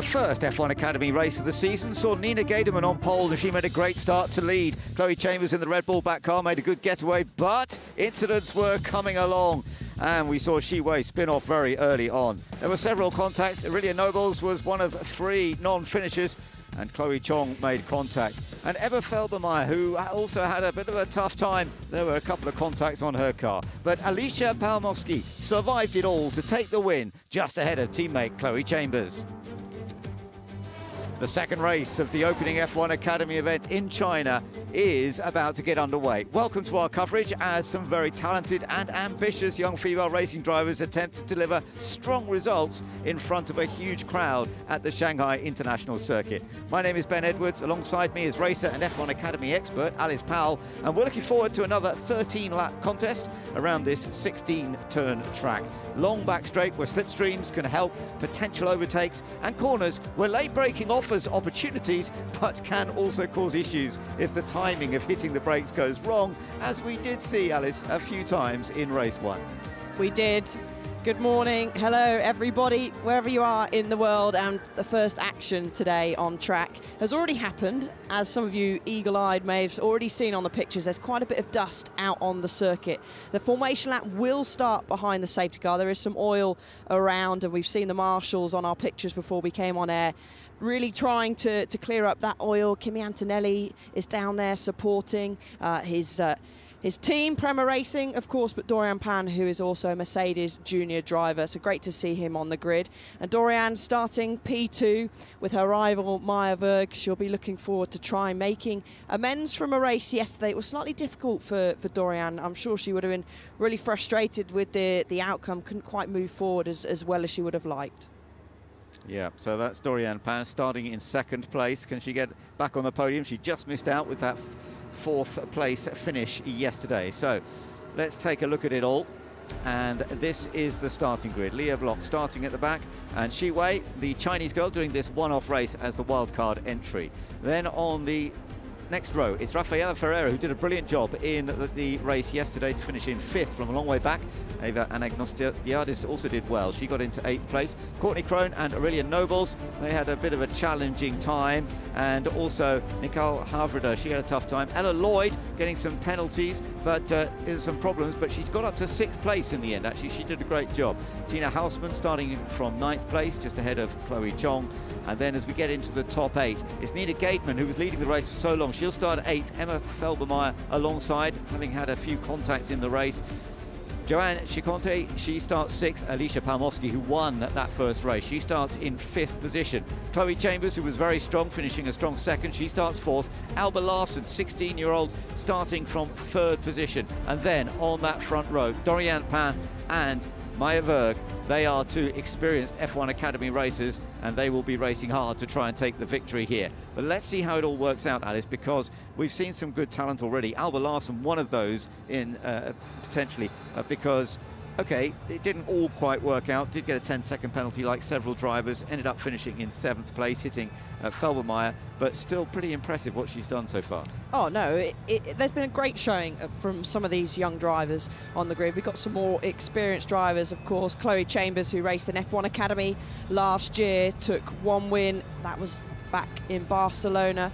the first F1 Academy race of the season saw Nina Gademan on pole, and she made a great start to lead. Chloe Chambers in the Red Bull back car made a good getaway, but incidents were coming along, and we saw Shiwei spin off very early on. There were several contacts. Aurelia Nobles was one of 3 non-finishers, and Chloe Chong made contact. And Eva Felbermeyer, who also had a bit of a tough time, there were a couple of contacts on her car. But Alicia Palmowski survived it all to take the win, just ahead of teammate Chloe Chambers. The second race of the opening F1 Academy event in China is about to get underway. Welcome to our coverage as some very talented and ambitious young female racing drivers attempt to deliver strong results in front of a huge crowd at the Shanghai International Circuit. My name is Ben Edwards. Alongside me is racer and F1 Academy expert Alice Powell, and we're looking forward to another 13-lap contest around this 16-turn track. Long back straight where slipstreams can help potential overtakes, and corners where late braking offers opportunities but can also cause issues if the timing of hitting the brakes goes wrong, as we did see, Alice, a few times in race 1. We did. Good morning, hello everybody, wherever you are in the world, and the first action today on track has already happened. As some of you eagle-eyed may have already seen on the pictures, there's quite a bit of dust out on the circuit. The formation lap will start behind the safety car. There is some oil around, and we've seen the marshals on our pictures before we came on air really trying to clear up that oil. Kimi Antonelli is down there supporting his team, Prema Racing, of course, but Dorian Pan, who is also a Mercedes junior driver. So great to see him on the grid. And Dorian starting P2 with her rival Maya Verg. She'll be looking forward to try making amends from a race yesterday. It was slightly difficult for Dorian. I'm sure she would have been really frustrated with the outcome. Couldn't quite move forward as well as she would have liked. Yeah, so that's Dorian Pan starting in 2nd place. Can she get back on the podium? She just missed out with that 4th place finish yesterday. So let's take a look at it all. And this is the starting grid. Leah Block starting at the back, and Shiwei, the Chinese girl, doing this one-off race as the wildcard entry. Then on the next row, it's Rafaela Ferreira, who did a brilliant job in the race yesterday to finish in 5th from a long way back. Eva Anagnostiadis also did well. She got into 8th place. Courtney Crone and Aurelia Nobles, they had a bit of a challenging time. And also Nicole Havrida, she had a tough time. Ella Lloyd getting some penalties, but some problems, but she's got up to 6th place in the end. Actually, she did a great job. Tina Hausman starting from 9th place, just ahead of Chloe Chong. And then as we get into the top 8, it's Nina Gateman, who was leading the race for so long. She'll start 8th. Emma Felbermeyer alongside, having had a few contacts in the race. Joanne Chiconte, she starts 6th. Alicia Palmowski, who won that first race, she starts in 5th position. Chloe Chambers, who was very strong, finishing a strong 2nd, she starts 4th. Alba Larson, 16-year-old, starting from 3rd position. And then on that front row, Dorian Pan and Maya Verg, they are 2 experienced F1 Academy racers, and they will be racing hard to try and take the victory here. But let's see how it all works out, Alice, because we've seen some good talent already. Alba Larson, one of those in potentially, because okay, it didn't all quite work out, did get a 10-second penalty like several drivers, ended up finishing in 7th place, hitting Felbermeyer, but still pretty impressive what she's done so far. Oh no, there's been a great showing from some of these young drivers on the grid. We've got some more experienced drivers, of course. Chloe Chambers, who raced in F1 Academy last year, took 1 win. That was back in Barcelona.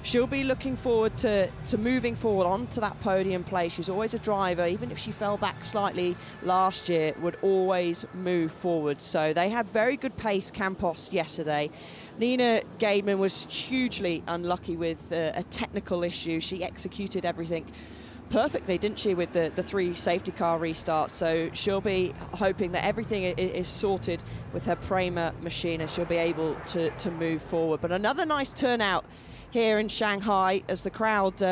She'll be looking forward to moving forward onto that podium place. She's always a driver, even if she fell back slightly last year, would always move forward. So they had very good pace, Campos, yesterday. Nina Gademan was hugely unlucky with a technical issue. She executed everything perfectly, didn't she, with the 3 safety car restarts. So she'll be hoping that everything is sorted with her Prema machine, and she'll be able to move forward. But another nice turnout here in Shanghai as the crowd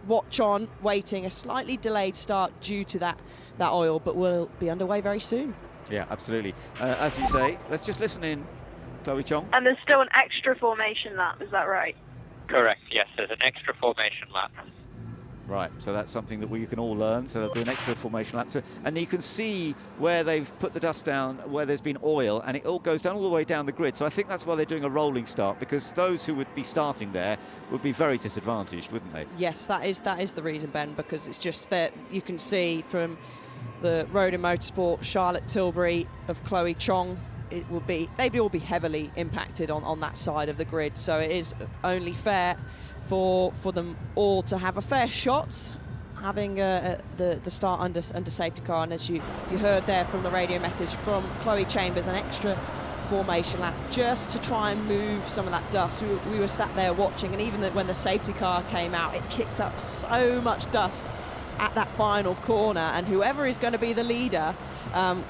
watch on, waiting. A slightly delayed start due to that oil, but we'll be underway very soon. Yeah, absolutely. As you say, let's just listen in, Chloe Chong. And there's still an extra formation lap, is that right? Correct, yes, there's an extra formation lap. Right, so that's something that we can all learn. So they'll do an extra formation lap. And you can see where they've put the dust down, where there's been oil, and it all goes down all the way down the grid. So I think that's why they're doing a rolling start, because those who would be starting there would be very disadvantaged, wouldn't they? Yes, that is the reason, Ben, because it's just that you can see from the Road and Motorsport Charlotte Tilbury of Chloe Chong it will be, they'd all be heavily impacted on that side of the grid. So it is only fair for them all to have a fair shot, having the start under safety car. And as you heard there from the radio message from Chloe Chambers, an extra formation lap just to try and move some of that dust. We were sat there watching, and even when the safety car came out, it kicked up so much dust at that final corner, and whoever is going to be the leader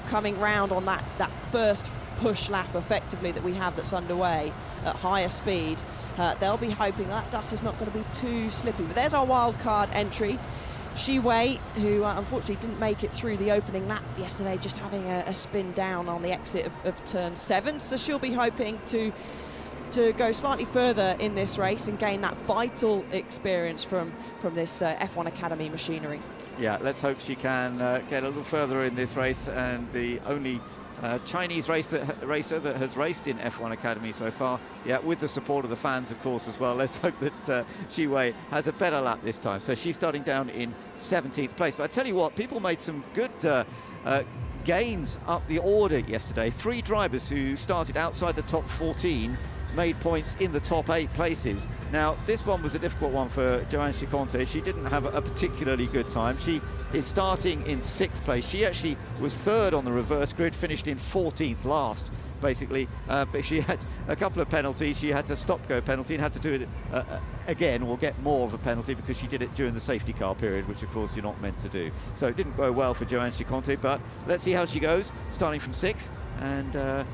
coming round on that first push lap effectively that we have that's underway at higher speed, they'll be hoping that dust is not going to be too slippy. But there's our wild card entry, Shi Wei, who unfortunately didn't make it through the opening lap yesterday, just having a spin down on the exit of turn 7. So she'll be hoping to go slightly further in this race and gain that vital experience from this F1 Academy machinery. Yeah, let's hope she can get a little further in this race, and the only Chinese racer that has raced in F1 Academy so far, yeah, with the support of the fans, of course, as well. Let's hope that Shi Wei has a better lap this time. So she's starting down in 17th place. But I tell you what, people made some good gains up the order yesterday. 3 drivers who started outside the top 14 made points in the top 8 places. Now, this one was a difficult one for Joanne Chiconte. She didn't have a particularly good time. She is starting in 6th place. She actually was 3rd on the reverse grid, finished in 14th last, basically. But she had a couple of penalties. She had to stop-go penalty and had to do it again, or get more of a penalty, because she did it during the safety car period, which of course you're not meant to do. So it didn't go well for Joanne Chiconte, but let's see how she goes, starting from 6th. And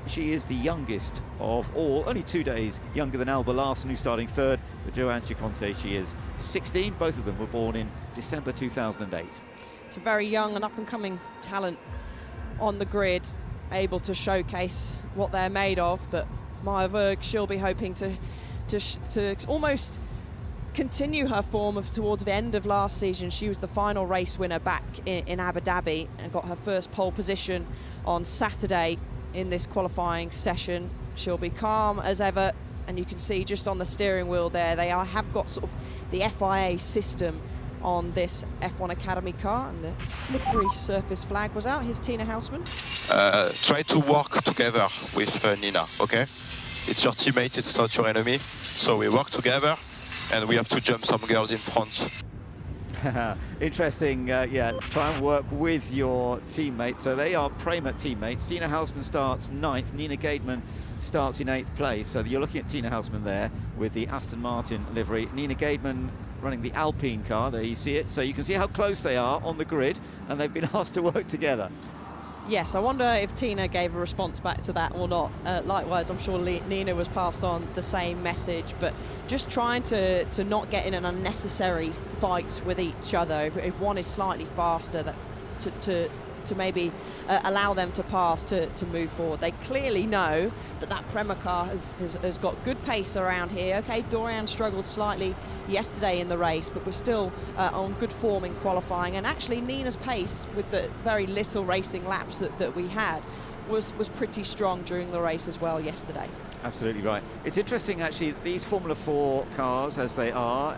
she is the youngest of all, only 2 days younger than Alba Larsen, who's starting 3rd. But Joanne Chiconte, she is 16. Both of them were born in December 2008. It's a very young and up-and-coming talent on the grid, able to showcase what they're made of. But Maya Berg, she'll be hoping to almost continue her form towards the end of last season. She was the final race winner back in Abu Dhabi and got her first pole position on Saturday in this qualifying session. She'll be calm as ever, and you can see just on the steering wheel there, they have got sort of the FIA system on this F1 Academy car, and the slippery surface flag was out. Here's Tina Hausmann. Try to work together with Nina, okay? It's your teammate, it's not your enemy. So we work together, and we have to jump some girls in front. Interesting, yeah, try and work with your teammates. So they are Prema teammates. Tina Hausmann starts 9th, Nina Gademan starts in 8th place. So you're looking at Tina Hausmann there with the Aston Martin livery. Nina Gademan running the Alpine car, there you see it. So you can see how close they are on the grid, and they've been asked to work together. Yes, I wonder if Tina gave a response back to that or not. Likewise, I'm sure Nina was passed on the same message, but just trying to not get in an unnecessary fight with each other. If one is slightly faster, to maybe allow them to pass to move forward. They clearly know that Prema car has got good pace around here. Okay, Dorian struggled slightly yesterday in the race, but we're still on good form in qualifying. And actually Nina's pace, with the very little racing laps that we had, was pretty strong during the race as well yesterday. Absolutely right. It's interesting actually, these Formula 4 cars, as they are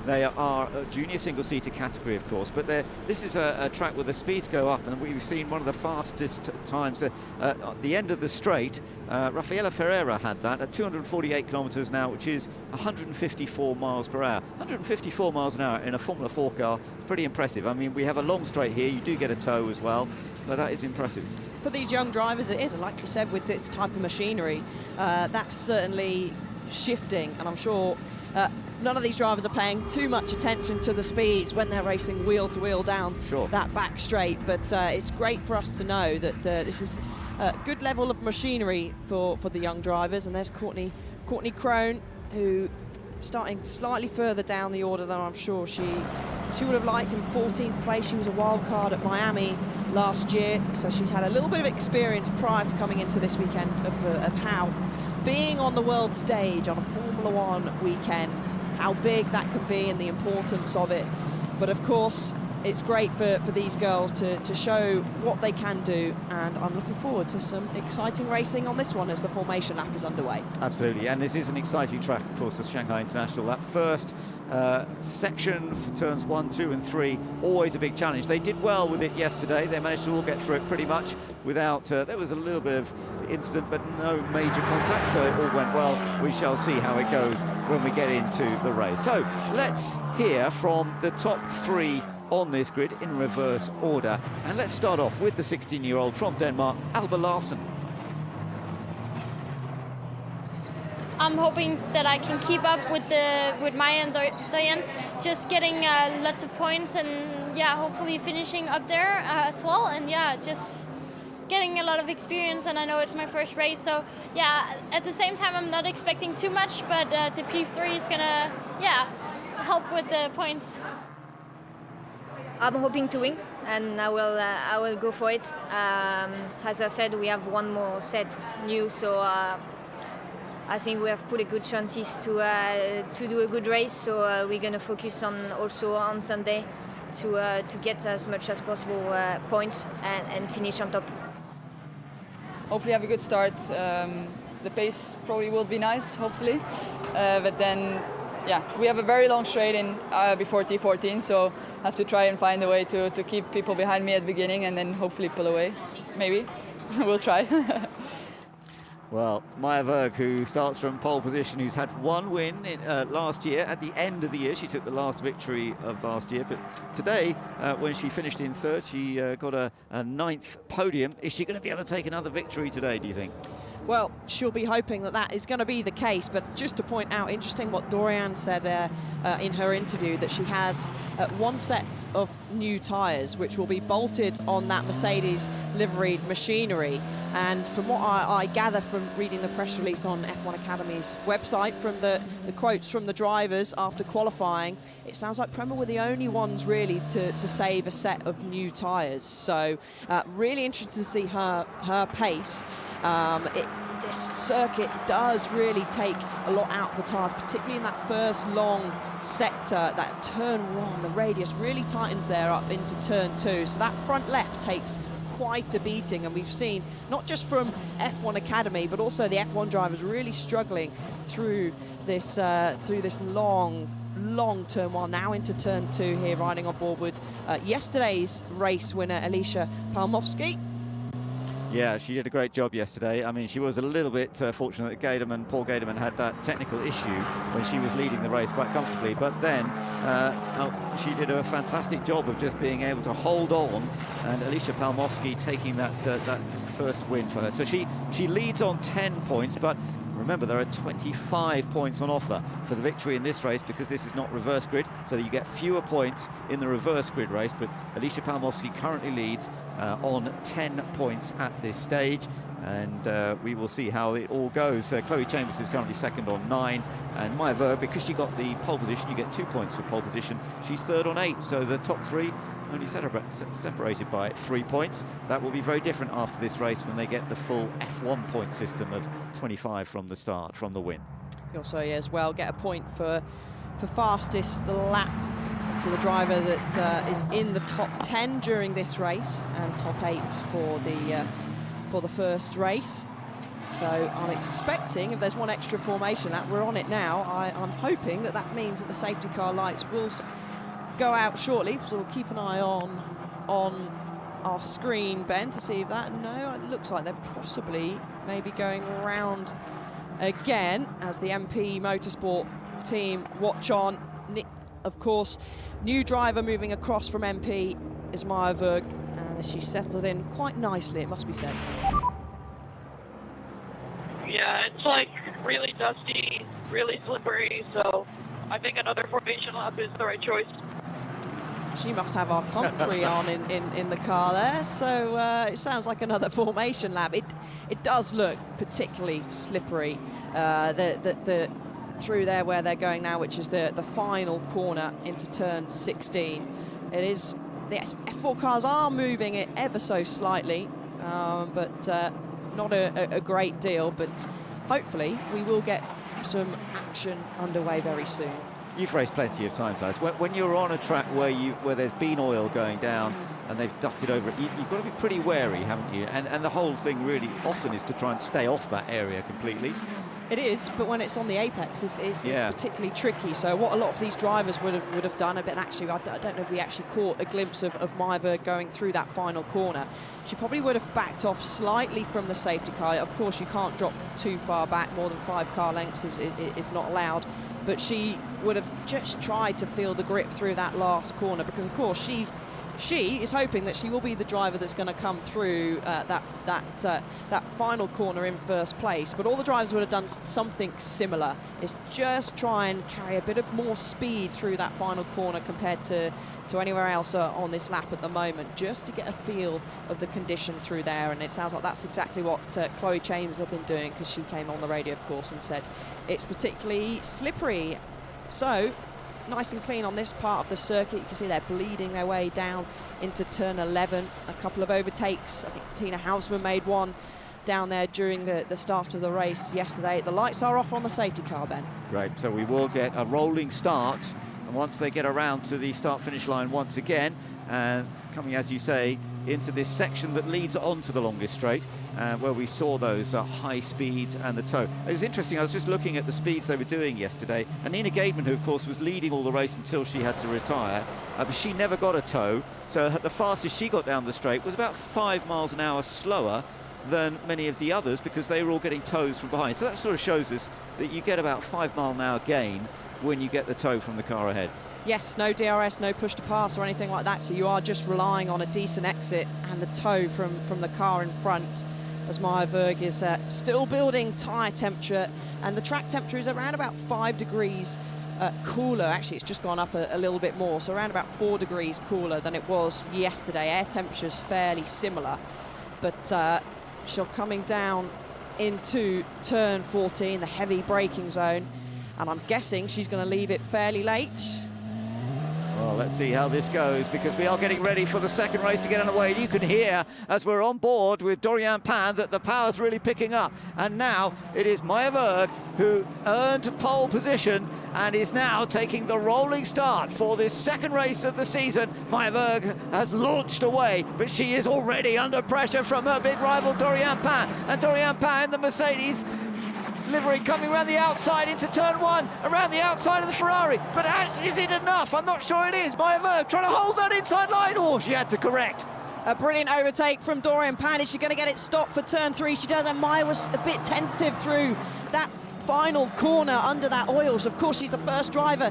a junior single-seater category, of course, but this is a track where the speeds go up, and we've seen one of the fastest times at the end of the straight. Rafaela Ferreira had that at 248 kilometers an hour, which is 154 miles per hour. 154 miles an hour in a Formula 4 car is pretty impressive. I mean, we have a long straight here, you do get a tow as well, but that is impressive. For these young drivers it is, and like you said, with its type of machinery, that's certainly shifting, and I'm sure none of these drivers are paying too much attention to the speeds when they're racing wheel to wheel down that back straight. But it's great for us to know that this is a good level of machinery for the young drivers. And there's Courtney Crone, who starting slightly further down the order than I'm sure she would have liked, in 14th place. She was a wild card at Miami last year, so she's had a little bit of experience prior to coming into this weekend of how being on the world stage on a Formula 1 weekend, how big that can be and the importance of it. But of course, it's great for these girls to show what they can do, and I'm looking forward to some exciting racing on this one as the formation lap is underway. Absolutely, and this is an exciting track, of course, the Shanghai International. That first section for turns 1, 2 and 3, always a big challenge. They did well with it yesterday. They managed to all get through it pretty much without, there was a little bit of incident, but no major contact, so it all went well. We shall see how it goes when we get into the race. So let's hear from the top 3 on this grid in reverse order, and let's start off with the 16-year-old from Denmark, Alba Larsen. I'm hoping that I can keep up with Maya and Diane, just getting lots of points, and yeah, hopefully finishing up there as well, and yeah, just getting a lot of experience. And I know it's my first race, so yeah, at the same time I'm not expecting too much, but the P3 is gonna help with the points. I'm hoping to win, and I will go for it. As I said, we have one more set new, so I think we have pretty good chances to do a good race. So we're gonna focus also on Sunday to get as much as possible points and finish on top. Hopefully have a good start. The pace probably will be nice, hopefully, but then. Yeah, we have a very long straight in before T14, so I have to try and find a way to keep people behind me at the beginning and then hopefully pull away. Maybe. We'll try. Well, Maya Berg, who starts from pole position, who's had one win last year. At the end of the year, she took the last victory of last year, but today, when she finished in 3rd, she got a 9th podium. Is she going to be able to take another victory today, do you think? Well, she'll be hoping that is going to be the case, but just to point out, interesting what Dorian said in her interview, that she has one set of new tyres which will be bolted on that Mercedes liveried machinery. And from what I gather from reading the press release on F1 Academy's website, from the quotes from the drivers after qualifying, it sounds like Prema were the only ones really to save a set of new tyres. So really interested to see her pace. This circuit does really take a lot out of the tyres, particularly in that first long sector, that turn 1, the radius really tightens there up into turn 2. So that front left takes quite a beating, and we've seen not just from F1 Academy but also the F1 drivers really struggling through this long turn 1, now into turn 2 here, riding on board with yesterday's race winner Alicia Palmovsky. Yeah, she did a great job yesterday. I mean, she was a little bit fortunate that Paul Gaderman had that technical issue when she was leading the race quite comfortably, but then she did a fantastic job of just being able to hold on, and Alicia Palmovsky taking that first win for her. So she leads on 10 points, but remember, there are 25 points on offer for the victory in this race because this is not reverse grid, so that you get fewer points in the reverse grid race. But Alicia Palmovsky currently leads on 10 points at this stage, and we will see how it all goes. Chloe Chambers is currently 2nd on 9, and Maya Berg, because she got the pole position, you get 2 points for pole position. She's 3rd on 8, so the top 3 only separated by 3 points. That will be very different after this race when they get the full F1 point system of 25 from the start, from the win. You also as well get a point for fastest lap to the driver that is in the top 10 during this race, and top 8 for the first race. So I'm expecting, if there's one extra formation lap, we're on it now, I'm hoping that means that the safety car lights will go out shortly, so we'll keep an eye on our screen, Ben, to see if that, no, it looks like they're possibly maybe going around again as the MP Motorsport team watch on. Of course, new driver moving across from MP is Maya Berg, and she's settled in quite nicely, it must be said. Yeah, it's like really dusty, really slippery, so I think another formation lap is the right choice. She must have our commentary on in the car there, so it sounds like another formation lap. It does look particularly slippery through there where they're going now, which is the final corner into turn 16. It is, the F4 cars are moving it ever so slightly, but not a great deal, but hopefully we will get some action underway very soon. You've raced plenty of times, Alice. When you're on a track where there's been oil going down and they've dusted over it, you've got to be pretty wary, haven't you? And the whole thing really often is to try and stay off that area completely. It is, but when it's on the apex, it's particularly tricky. So what a lot of these drivers would have done, but actually I don't know if we actually caught a glimpse of Maja going through that final corner. She probably would have backed off slightly from the safety car. Of course, you can't drop too far back, more than 5 car lengths is not allowed. But she would have just tried to feel the grip through that last corner, because of course she is hoping that she will be the driver that's going to come through that final corner in first place. But all the drivers would have done something similar, is just try and carry a bit of more speed through that final corner compared to anywhere else on this lap at the moment, just to get a feel of the condition through there. And it sounds like that's exactly what Chloe Chambers have been doing, because she came on the radio, of course, and said it's particularly slippery. So nice and clean on this part of the circuit. You can see they're bleeding their way down into turn 11. A couple of overtakes. I think Tina Hausmann made one down there during the start of the race yesterday. The lights are off on the safety car, Ben. Great, so we will get a rolling start, and once they get around to the start-finish line once again, and coming, as you say, into this section that leads on to the longest straight, where we saw those high speeds and the tow. It was interesting, I was just looking at the speeds they were doing yesterday, and Nina Gaidman, who of course was leading all the race until she had to retire, but she never got a tow, so the fastest she got down the straight was about 5 miles an hour slower than many of the others, because they were all getting tows from behind. So that sort of shows us that you get about 5 mile an hour gain when you get the tow from the car ahead. Yes, no DRS, no push to pass or anything like that, so you are just relying on a decent exit and the tow from the car in front, as Maja Berg is still building tyre temperature, and the track temperature is around about 5 degrees cooler. Actually, it's just gone up a little bit more, so around about 4 degrees cooler than it was yesterday. Air temperature's fairly similar, but she's coming down into turn 14, the heavy braking zone, and I'm guessing she's going to leave it fairly late. Well, let's see how this goes, because we are getting ready for the second race to get underway. You can hear, as we're on board with Dorian Pan, that the power's really picking up. And now it is Maja Berg who earned pole position and is now taking the rolling start for this second race of the season. Maja Berg has launched away, but she is already under pressure from her big rival Dorian Pan. And Dorian Pan, the Mercedes livery, coming around the outside into turn 1, around the outside of the Ferrari. But is it enough? I'm not sure it is. Maja Berg trying to hold that inside line. Oh, she had to correct. A brilliant overtake from Dorian Pan. Is she going to get it stopped for turn 3? She does, and Maja was a bit tentative through that final corner under that oil. So of course she's the first driver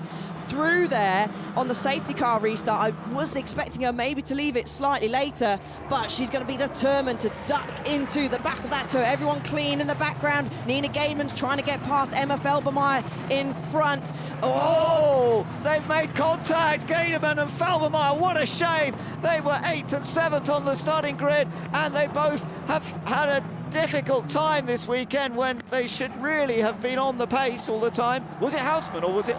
through there on the safety car restart. I was expecting her maybe to leave it slightly later, but she's going to be determined to duck into the back of that tow. Everyone clean in the background. Nina Gaidman's trying to get past Emma Felbermeyer in front. Oh, they've made contact, Gaidman and Felbermeyer. What a shame. They were 8th and 7th on the starting grid, and they both have had a difficult time this weekend when they should really have been on the pace all the time. Was it Hausmann or was it...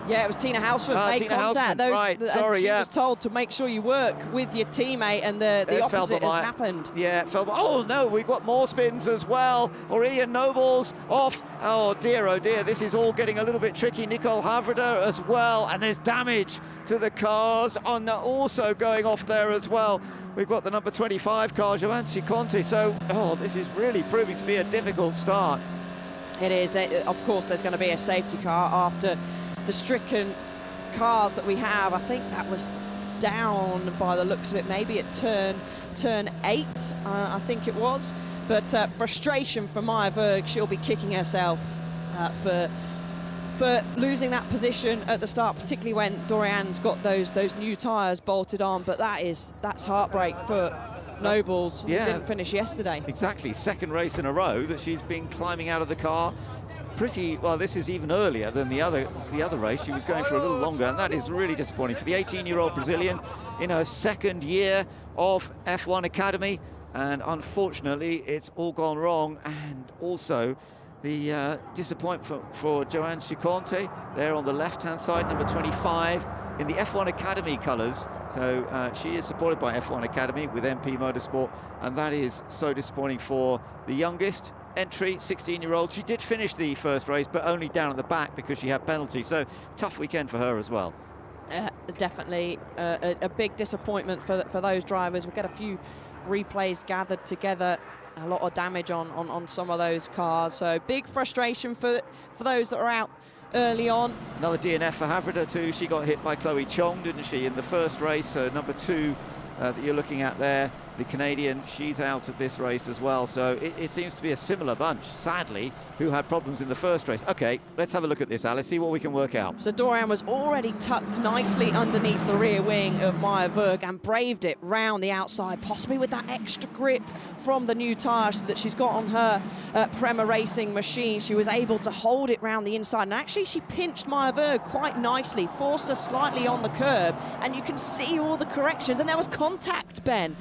Yeah, it was Tina Hausmann made Tina contact. Hausmann, right, sorry, she was told to make sure you work with your teammate, and the opposite has happened. Yeah, oh no, we've got more spins as well. Aurelian Noble's off. Oh dear, this is all getting a little bit tricky. Nicole Havreder as well, and there's damage to the cars on also going off there as well. We've got the number 25 car, Giovanni Conti, so this is really proving to be a difficult start. It is. Of course, there's going to be a safety car after the stricken cars that we have. I think that was down by the looks of it, maybe at turn 8, I think it was. But frustration for Maja Berg. She'll be kicking herself for losing that position at the start, particularly when Dorian's got those new tyres bolted on. But that's heartbreak for Nobles, who didn't finish yesterday. Exactly, second race in a row that she's been climbing out of the car. Pretty well, this is even earlier than the other race. She was going for a little longer, and that is really disappointing for the 18-year-old Brazilian in her second year of F1 Academy, and unfortunately it's all gone wrong. And also the disappointment for Joanne Chiconte there on the left-hand side, number 25 in the F1 Academy colours. So she is supported by F1 Academy with MP Motorsport, and that is so disappointing for the youngest entry, 16-year-old. She did finish the first race, but only down at the back because she had penalty. So tough weekend for her as well. Definitely a big disappointment for those drivers. We'll get a few replays gathered together. A lot of damage on some of those cars. So big frustration for those that are out early on. Another DNF for Havrida too. She got hit by Chloe Chong, didn't she, in the first race? Number 2 that you're looking at there, the Canadian, she's out of this race as well. So it seems to be a similar bunch, sadly, who had problems in the first race. Okay, let's have a look at this, Alice, see what we can work out. So Dorian was already tucked nicely underneath the rear wing of Maya Berg and braved it round the outside, possibly with that extra grip from the new tyres that she's got on her Prema Racing machine. She was able to hold it round the inside, and actually she pinched Maya Berg quite nicely, forced her slightly on the curb, and you can see all the corrections, and there was contact, Ben.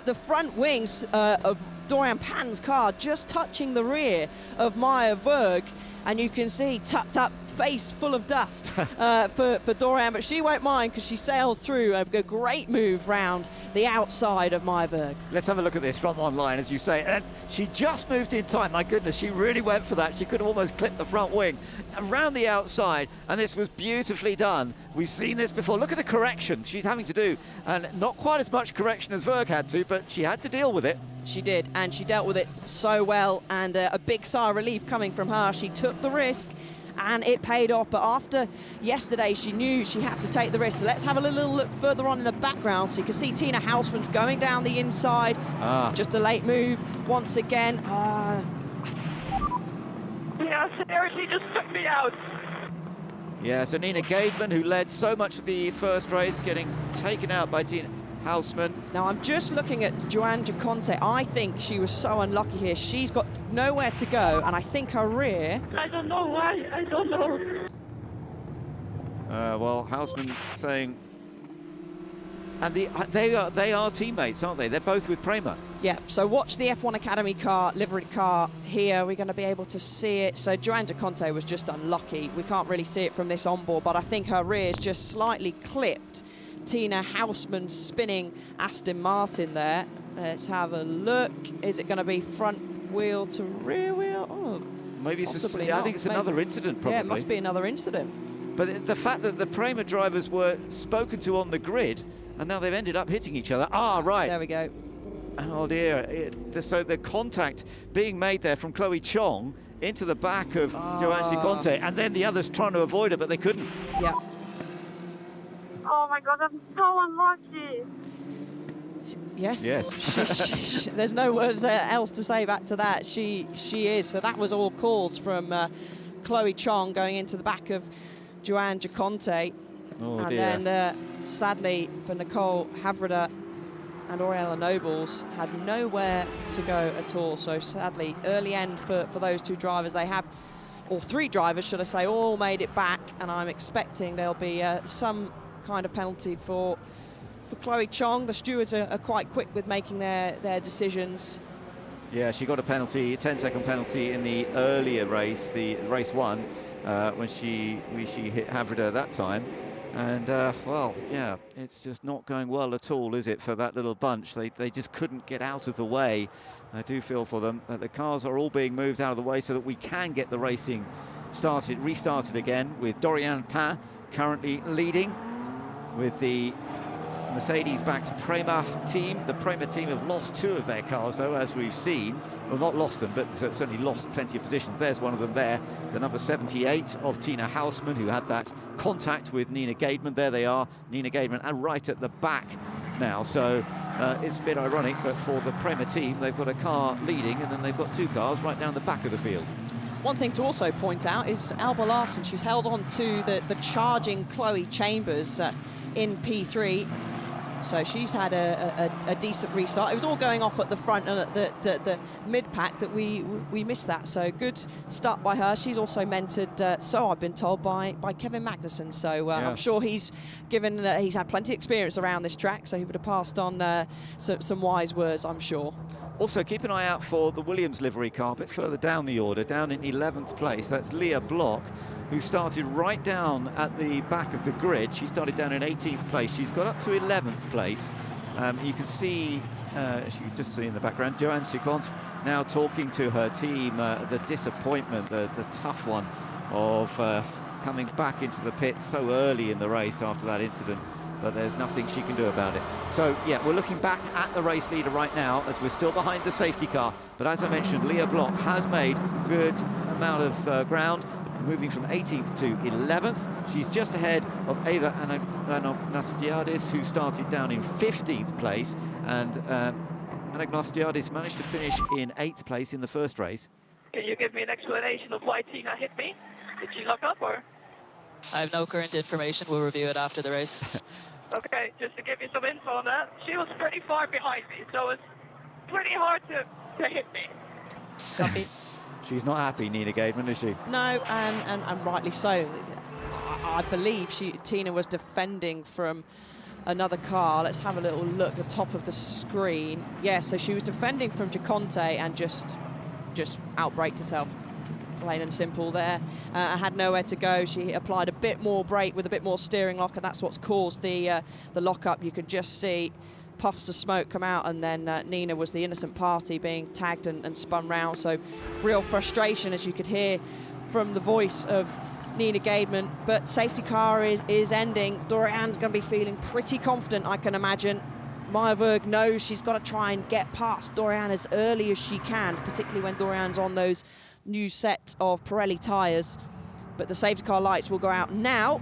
The front wings of Dorian Pan's car just touching the rear of Maya Berg, and you can see tucked up, face full of dust for Dorian, but she won't mind because she sailed through a great move round the outside of Maya Berg. Let's have a look at this from online, as you say, and she just moved in time. My goodness, she really went for that. She could have almost clipped the front wing around the outside, and this was beautifully done. We've seen this before. Look at the correction she's having to do, and not quite as much correction as Berg had to, but she had to deal with it. She did, and she dealt with it so well, and a big sigh of relief coming from her. She took the risk, and it paid off. But after yesterday, she knew she had to take the risk. So let's have a little look further on in the background. So you can see Tina Hausman's going down the inside. Just a late move once again. Yeah, seriously, just took me out. Yeah, so Nina Gaidman, who led so much of the first race, getting taken out by Tina Hausman. Now I'm just looking at Joanne Giaconte. I think she was so unlucky here. She's got nowhere to go, and I think her rear... I don't know why, I don't know. Well, Hausman saying... And they are teammates, aren't they? They're both with Prema. Yeah, so watch the F1 Academy car, livery car here. We're going to be able to see it. So Joanne Giaconte was just unlucky. We can't really see it from this onboard, but I think her rear's just slightly clipped Tina Hausman's spinning Aston Martin there. Let's have a look. Is it going to be front wheel to rear wheel? Oh, maybe it's I think it's another incident, probably. Yeah, it must be another incident. But the fact that the Prema drivers were spoken to on the grid, and now they've ended up hitting each other. Ah, right. There we go. Oh dear. So the contact being made there from Chloe Chong into the back of Joanne Giaconte, and then the others trying to avoid it, but they couldn't. Yeah. Oh my God, I'm so unlucky. Yes. Yes. There's no words else to say back to that. She is. So that was all calls from Chloe Chong going into the back of Joanne Giaconte. Oh, and dear. then sadly for Nicole Havrida and Oriella Nobles had nowhere to go at all. So sadly, early end for those two drivers. They have, or three drivers, should I say, all made it back, and I'm expecting there'll be some kind of penalty for Chloe Chong. The stewards are quite quick with making their decisions. Yeah, she got a penalty, a 10-second penalty in the earlier race, the race 1, when she hit Havrida that time. And, well, yeah, it's just not going well at all, is it, for that little bunch? They just couldn't get out of the way. I do feel for them. The cars are all being moved out of the way so that we can get the racing restarted again, with Dorian Pan currently leading, with the Mercedes-backed Prema team. The Prema team have lost 2 of their cars, though, as we've seen. Well, not lost them, but certainly lost plenty of positions. There's one of them there, the number 78 of Tina Hausman, who had that contact with Nina Gaidman. There they are, Nina Gaidman, and right at the back now. So it's a bit ironic, but for the Prema team, they've got a car leading, and then they've got 2 cars right down the back of the field. One thing to also point out is Alba Larsen. She's held on to the charging Chloe Chambers in P3. So she's had a decent restart. It was all going off at the front and at the mid-pack that we missed that. So good start by her. She's also mentored, so I've been told, by Kevin Magnussen. So yeah. I'm sure he's had plenty of experience around this track, so he would have passed on some wise words, I'm sure. Also, keep an eye out for the Williams livery car a bit further down the order, down in 11th place. That's Leah Block, who started right down at the back of the grid. She started down in 18th place. She's got up to 11th place You can see, as you can just see in the background, Joanne Ciconte now talking to her team, the disappointment, the tough one of coming back into the pit so early in the race after that incident, but there's nothing she can do about it. So yeah, we're looking back at the race leader right now as we're still behind the safety car, but as I mentioned, Leah Bloch has made good amount of ground, moving from 18th to 11th. She's just ahead of Eva Anagnostiadis, who started down in 15th place, and Anagnostiadis managed to finish in 8th place in the first race. Can you give me an explanation of why Tina hit me? Did she lock up, or? I have no current information. We'll review it after the race. Okay, just to give you some info on that, she was pretty far behind me, so it's pretty hard to hit me. Copy. She's not happy, Nina Gaidman, is she? No, and rightly so. I believe Tina was defending from another car. Let's have a little look at the top of the screen. Yeah, so she was defending from Ciconte and just outbraked herself. Plain and simple there. Had nowhere to go. She applied a bit more brake with a bit more steering lock, and that's what's caused the lock-up. You could just see puffs of smoke come out, and then Nina was the innocent party being tagged and spun round. So real frustration, as you could hear from the voice of Nina Gaidman. But safety car is ending. Dorian's going to be feeling pretty confident, I can imagine. Maya Berg knows she's got to try and get past Dorian as early as she can, particularly when Dorian's on those new set of Pirelli tyres. But the safety car lights will go out now,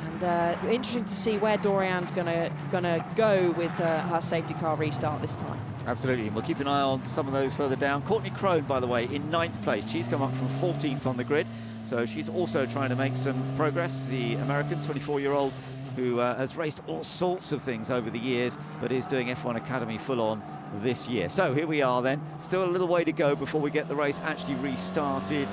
and interesting to see where Dorian's gonna go with her safety car restart this time. Absolutely, and we'll keep an eye on some of those further down. Courtney Crone, by the way, in 9th place. She's come up from 14th on the grid, so she's also trying to make some progress. The American 24-year-old who has raced all sorts of things over the years, but is doing F1 Academy full-on this year. So here we are then, still a little way to go before we get the race actually restarted.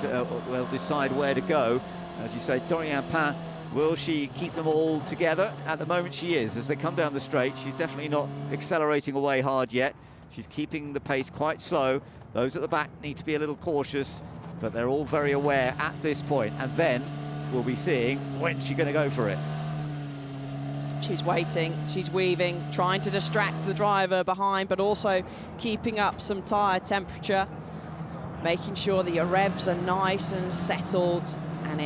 We'll decide where to go. As you say, Dorian Pain, will she keep them all together? At the moment she is. As they come down the straight, she's definitely not accelerating away hard yet. She's keeping the pace quite slow. Those at the back need to be a little cautious, but they're all very aware at this point. And then we'll be seeing when she's going to go for it. She's waiting, she's weaving, trying to distract the driver behind, but also keeping up some tyre temperature, making sure that your revs are nice and settled, and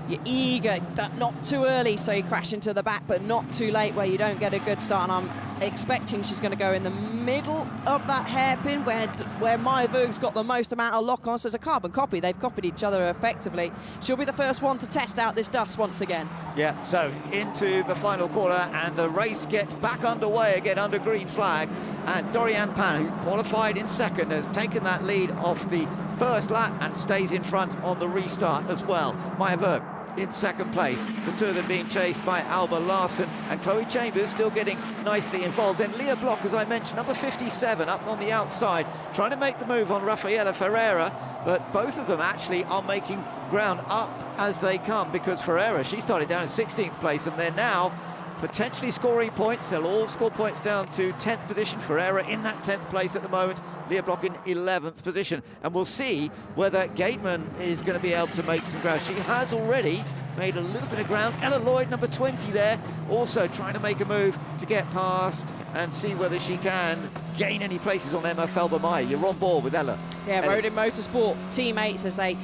you're eager, not too early so you crash into the back, but not too late where you don't get a good start. And I'm expecting she's going to go in the middle of that hairpin where Maya Berg's got the most amount of lock on, so it's a carbon copy. They've copied each other effectively. She'll be the first one to test out this dust once again. Yeah, so into the final corner, and the race gets back underway again under green flag. And Dorian Pain, who qualified in second, has taken that lead off the first lap and stays in front on the restart as well. Maya Berg in second place, the two of them being chased by Alba Larsen and Chloe Chambers still getting nicely involved. Then Leah Bloch, as I mentioned, number 57 up on the outside, trying to make the move on Rafaela Ferreira, but both of them actually are making ground up as they come, because Ferreira, she started down in 16th place, and they're now potentially scoring points. They'll all score points down to 10th position. Ferreira in that 10th place at the moment, Leah Bloch in 11th position, and we'll see whether Gaidman is going to be able to make some ground. She has already made a little bit of ground. Ella Lloyd, number 20 there, also trying to make a move to get past and see whether she can gain any places on Emma Felber-Meyer. You're on board with Ella. Yeah, Rodin Motorsport teammates as they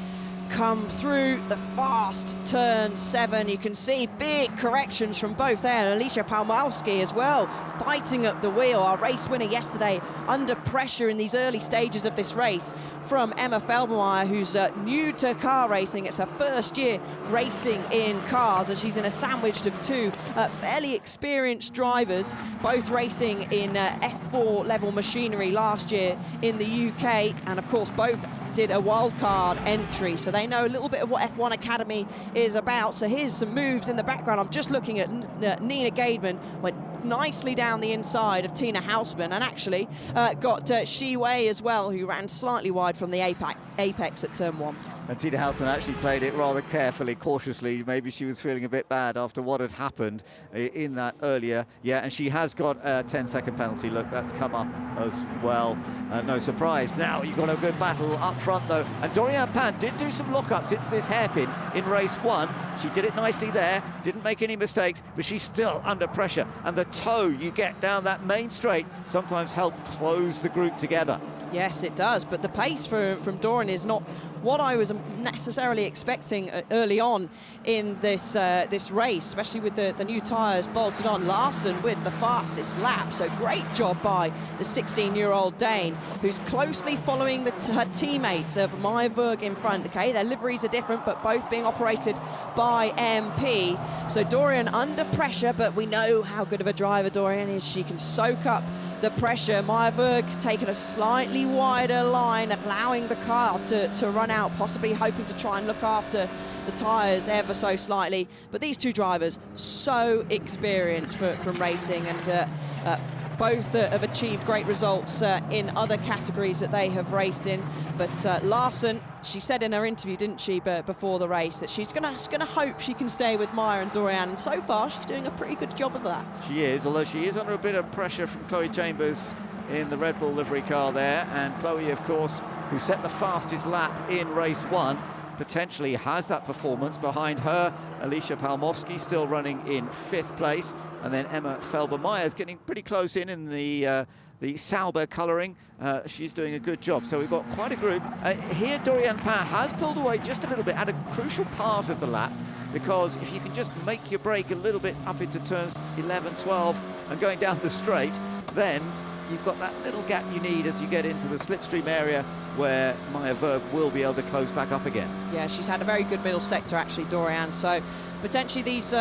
come through the fast turn 7. You can see big corrections from both there, and Alicia Palmowski as well, fighting up the wheel. Our race winner yesterday, under pressure in these early stages of this race from Emma Felber-Meyer, who's new to car racing. It's her first year racing in cars, and she's in a sandwich of two fairly experienced drivers, both racing in F4 level machinery last year in the UK, and of course both did a wildcard entry, so they know a little bit of what F1 Academy is about. So here's some moves in the background. I'm just looking at Nina Gaidman, went nicely down the inside of Tina Hausmann, and actually got Shi Wei as well, who ran slightly wide from the apex at turn 1. And Tina Hausmann actually played it rather carefully, cautiously. Maybe she was feeling a bit bad after what had happened in that earlier. Yeah, and she has got a 10-second penalty. Look, that's come up as well. No surprise. Now you've got a good battle up front, though. And Dorian Pan did do some lockups into this hairpin in race 1. She did it nicely there, didn't make any mistakes, but she's still under pressure. And the toe you get down that main straight sometimes help close the group together. Yes, it does, but the pace from Dorian is not what I was necessarily expecting early on in this this race, especially with the new tyres bolted on. Larson with the fastest lap, so great job by the 16-year-old Dane, who's closely following her teammate of Maya Berg in front. Okay, their liveries are different, but both being operated by MP. So Dorian under pressure, but we know how good of a driver Dorian is. She can soak up the pressure. Maya Berg taking a slightly wider line, allowing the car to run out, possibly hoping to try and look after the tyres ever so slightly. But these two drivers, so experienced from racing, and both have achieved great results in other categories that they have raced in. But Larson, she said in her interview, didn't she, before the race, that she's gonna hope she can stay with Maya and Dorian, and so far she's doing a pretty good job of that. She is, although she is under a bit of pressure from Chloe Chambers in the Red Bull livery car there, and Chloe, of course, who set the fastest lap in race 1, potentially has that performance. Behind her, Alicia Palmovsky still running in 5th place, and then Emma Felber-Myers getting pretty close in the Sauber colouring. She's doing a good job. So we've got quite a group. Here Dorian Pan has pulled away just a little bit at a crucial part of the lap, because if you can just make your break a little bit up into turns 11, 12 and going down the straight, then you've got that little gap you need as you get into the slipstream area where Maya Verb will be able to close back up again. Yeah, she's had a very good middle sector actually, Dorian, so potentially these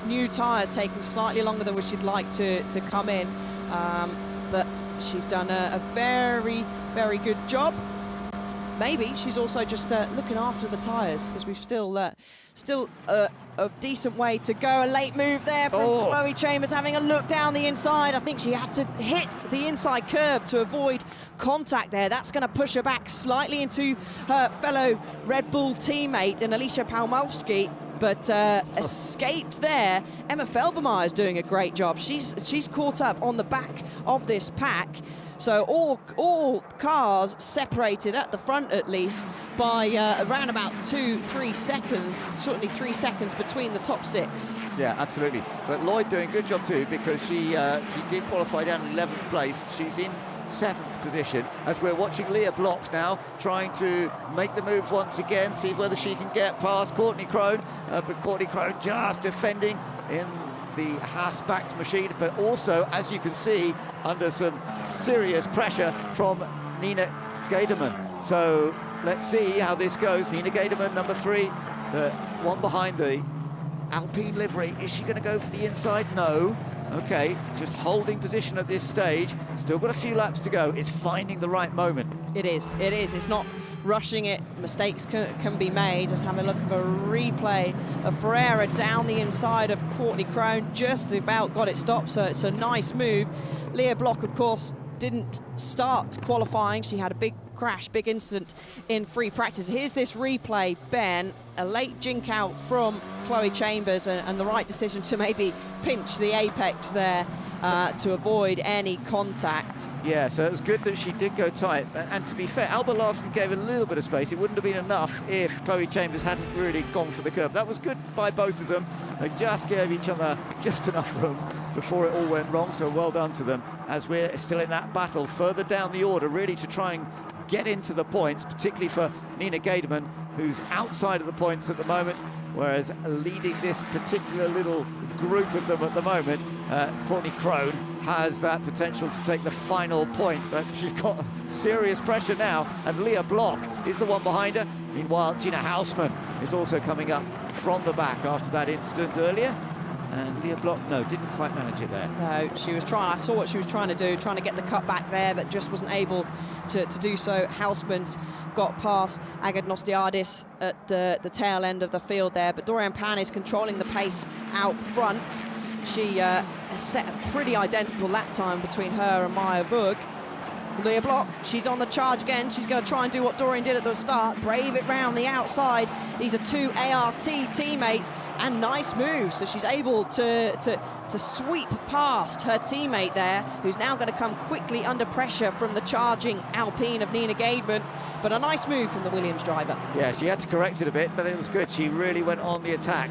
new tyres taking slightly longer than she'd like to come in, but she's done a very, very good job. Maybe she's also just looking after the tyres, because we've still a decent way to go. A late move there from Chloe Chambers, having a look down the inside. I think she had to hit the inside curb to avoid contact there. That's going to push her back slightly into her fellow Red Bull teammate, and Alicia Palmovsky, but escaped there. Emma Felber-Meyer is doing a great job. She's caught up on the back of this pack. So all cars separated at the front, at least, by around about 2-3 seconds, certainly 3 seconds between the top 6. Yeah, absolutely. But Lloyd doing a good job too, because she did qualify down in 11th place. She's in 7th position, as we're watching Leah Block now trying to make the move once again, see whether she can get past Courtney Crone, but Courtney Crone just defending in the Haas-backed machine, but also, as you can see, under some serious pressure from Nina Gaiderman. So let's see how this goes. Nina Gaiderman, number 3, the one behind the Alpine livery. Is she going to go for the inside? No. Okay, just holding position at this stage. Still got a few laps to go. It's finding the right moment. It is. It's not rushing it. Mistakes can be made. Just have a look at a replay of Ferreira down the inside of Courtney Crone. Just about got it stopped, so it's a nice move. Leah Block, of course, didn't start qualifying. She had a big crash, big incident in free practice. Here's this replay, Ben. A late jink out from Chloe Chambers, and the right decision to maybe pinch the apex there to avoid any contact. Yeah, so it was good that she did go tight. And to be fair, Alba Larson gave a little bit of space. It wouldn't have been enough if Chloe Chambers hadn't really gone for the curb. That was good by both of them. They just gave each other just enough room before it all went wrong, so well done to them, as we're still in that battle further down the order, really to try and get into the points, particularly for Nina Gaiderman, who's outside of the points at the moment, whereas leading this particular little group of them at the moment, Courtney Crone has that potential to take the final point, but she's got serious pressure now, and Leah Block is the one behind her. Meanwhile, Tina Hausmann is also coming up from the back after that incident earlier. And Leah Block, no, didn't quite manage it there. No, she was trying, I saw what she was trying to do, trying to get the cut back there, but just wasn't able to do so. Hausmann's got past Agad at the tail end of the field there, but Dorian Pan is controlling the pace out front. She set a pretty identical lap time between her and Maya Vug. Leah Block, she's on the charge again. She's going to try and do what Dorian did at the start, brave it round the outside. These are two ART teammates, and nice move. So she's able to sweep past her teammate there, who's now going to come quickly under pressure from the charging Alpine of Nina Gademan. But a nice move from the Williams driver. Yeah, she had to correct it a bit, but it was good. She really went on the attack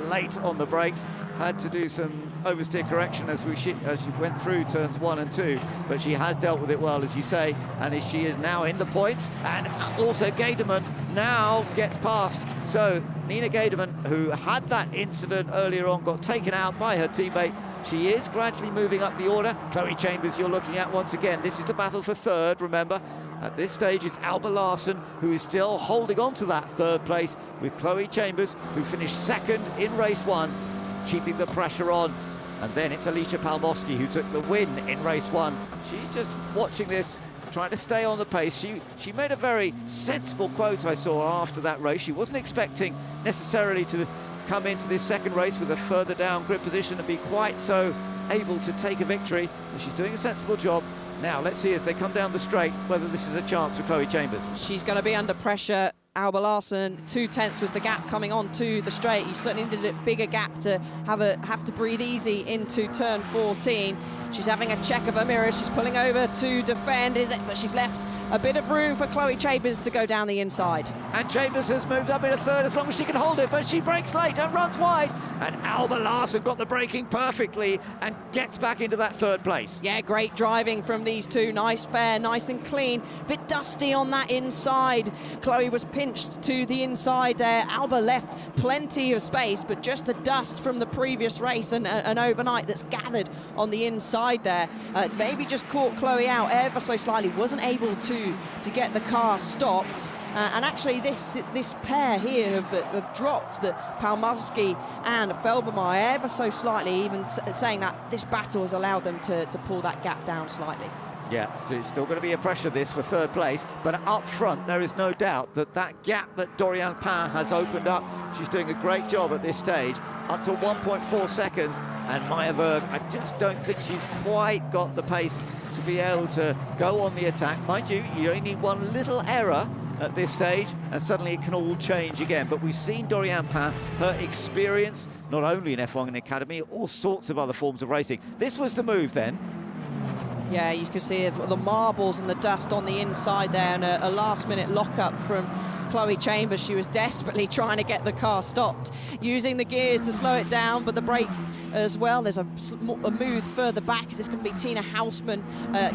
late on the brakes, had to do some oversteer correction as she went through turns 1 and 2, but she has dealt with it well, as you say, and she is now in the points, and also Gademan now gets past. So Nina Gademan, who had that incident earlier on, got taken out by her teammate. She is gradually moving up the order. Chloe Chambers you're looking at once again. This is the battle for third, remember. At this stage, it's Alba Larsen who is still holding on to that third place, with Chloe Chambers, who finished second in race 1, keeping the pressure on. And then it's Alicia Palmowski who took the win in race 1. She's just watching this, trying to stay on the pace. She made a very sensible quote I saw after that race. She wasn't expecting necessarily to come into this second race with a further down grid position and be quite so able to take a victory, but she's doing a sensible job. Now let's see as they come down the straight whether this is a chance for Chloe Chambers. She's going to be under pressure. Alba Larsen, 2/10 was the gap coming on to the straight. You certainly needed a bigger gap to have to breathe easy into turn 14. She's having a check of her mirrors. She's pulling over to defend, but she's left a bit of room for Chloe Chambers to go down the inside. And Chambers has moved up in a third as long as she can hold it, but she breaks late and runs wide. And Alba Larsen got the braking perfectly and gets back into that third place. Yeah, great driving from these two. Nice, fair, nice and clean. Bit dusty on that inside. Chloe was pinched to the inside there. Alba left plenty of space, but just the dust from the previous race and overnight that's gathered on the inside there. Maybe just caught Chloe out ever so slightly. Wasn't able to get the car stopped. And actually this pair here have dropped the Palmowski and Felbermeyer ever so slightly, even saying that this battle has allowed them to pull that gap down slightly. Yeah, so it's still going to be a pressure this for third place, but up front there is no doubt that gap that Dorian Pin has opened up, she's doing a great job at this stage, up to 1.4 seconds, and Maya Berg, I just don't think she's quite got the pace to be able to go on the attack. Mind you, you only need one little error at this stage and suddenly it can all change again. But we've seen Dorian Pin, her experience, not only in F1 and Academy, all sorts of other forms of racing. This was the move then. Yeah, you can see the marbles and the dust on the inside there, and a last-minute lock-up from Chloe Chambers. She was desperately trying to get the car stopped, using the gears to slow it down, but the brakes as well. There's a move further back. Is this going to be Tina Hausmann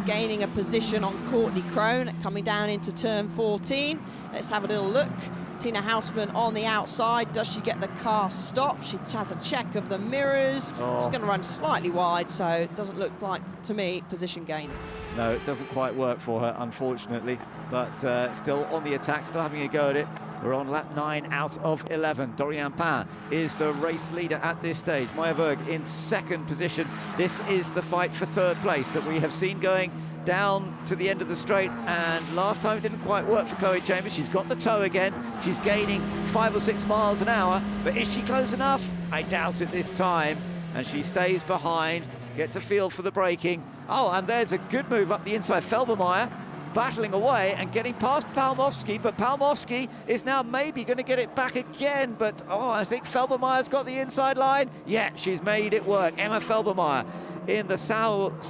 gaining a position on Courtney Crone, coming down into turn 14? Let's have a little look. Tina Hausmann on the outside. Does she get the car stopped? She has a check of the mirrors. Oh. She's going to run slightly wide, so it doesn't look like, to me, position gain. No, it doesn't quite work for her, unfortunately, but still on the attack, still having a go at it. We're on lap 9 out of 11. Dorian Pin is the race leader at this stage. Maya Berg in second position. This is the fight for third place that we have seen going down to the end of the straight, and last time it didn't quite work for Chloe Chambers. She's got the toe again. She's gaining 5 or 6 miles an hour, but is she close enough? I doubt it this time, and she stays behind, gets a feel for the braking. Oh, and there's a good move up the inside. Felbermeyer battling away and getting past Palmowski, but Palmowski is now maybe going to get it back again, but oh, I think Felbermeyer's got the inside line. Yeah, she's made it work. Emma Felbermeyer in the Sauberbach